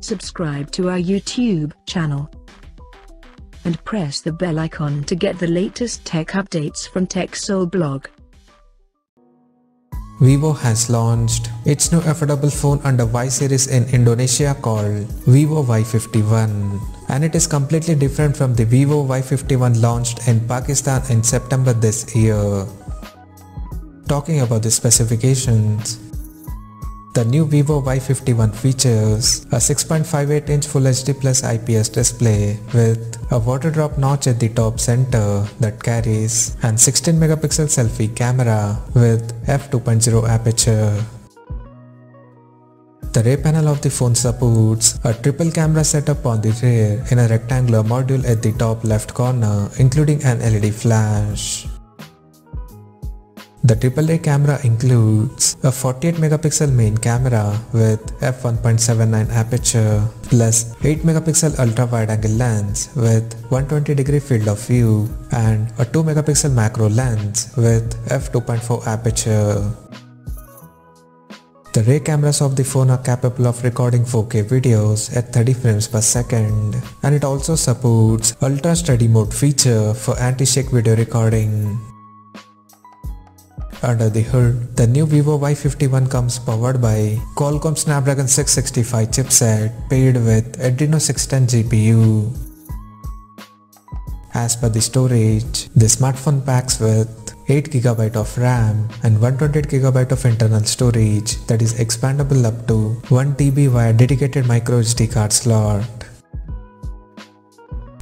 subscribe to our YouTube channel and press the bell icon to get the latest tech updates from TechSole Blog. Vivo has launched its new affordable phone under Y series in Indonesia called Vivo Y51, and it is completely different from the Vivo Y51 launched in Pakistan in September this year. Talking about the specifications, the new Vivo Y51 features a 6.58-inch Full HD Plus IPS display with a water drop notch at the top center that carries an 16-megapixel selfie camera with f2.0 aperture. The rear panel of the phone supports a triple camera setup on the rear in a rectangular module at the top left corner, including an LED flash. The AAA camera includes a 48-megapixel main camera with f1.79 aperture plus 8-megapixel ultra-wide-angle lens with 120-degree field of view and a 2-megapixel macro lens with f2.4 aperture. The rear cameras of the phone are capable of recording 4K videos at 30 frames per second, and it also supports Ultra Steady Mode feature for anti-shake video recording. Under the hood, the new Vivo Y51 comes powered by Qualcomm Snapdragon 665 chipset paired with Adreno 610 GPU. As per the storage, the smartphone packs with 8GB of RAM and 128GB of internal storage that is expandable up to 1TB via dedicated microSD card slot.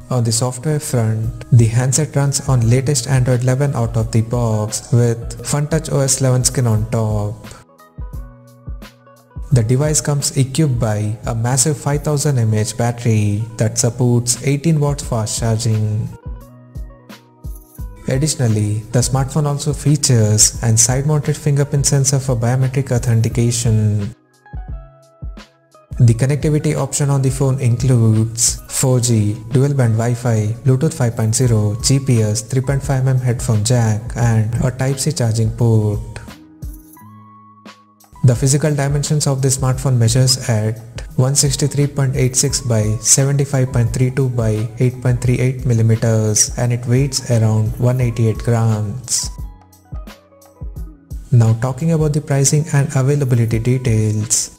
On the software front, the handset runs on latest Android 11 out of the box with FunTouch OS 11 skin on top. The device comes equipped by a massive 5000 mAh battery that supports 18 watts fast charging. Additionally, the smartphone also features an side-mounted fingerprint sensor for biometric authentication. The connectivity option on the phone includes 4G, dual-band Wi-Fi, Bluetooth 5.0, GPS, 3.5mm headphone jack, and a Type-C charging port. The physical dimensions of the smartphone measures at 163.86 by 75.32 by 8.38 millimeters, and it weighs around 188 grams. Now talking about the pricing and availability details.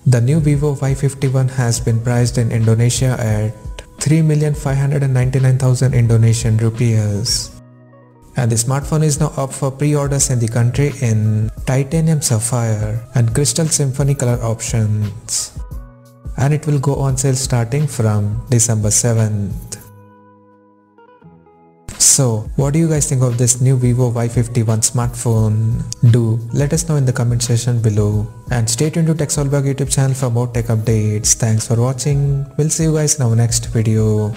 The new Vivo Y51 has been priced in Indonesia at 3,599,000 Indonesian rupees. And the smartphone is now up for pre-orders in the country in Titanium Sapphire and Crystal Symphony color options. And it will go on sale starting from December 7th. So, what do you guys think of this new Vivo Y51 smartphone? Do let us know in the comment section below. And stay tuned to TechSole Blog YouTube channel for more tech updates. Thanks for watching. We'll see you guys in our next video.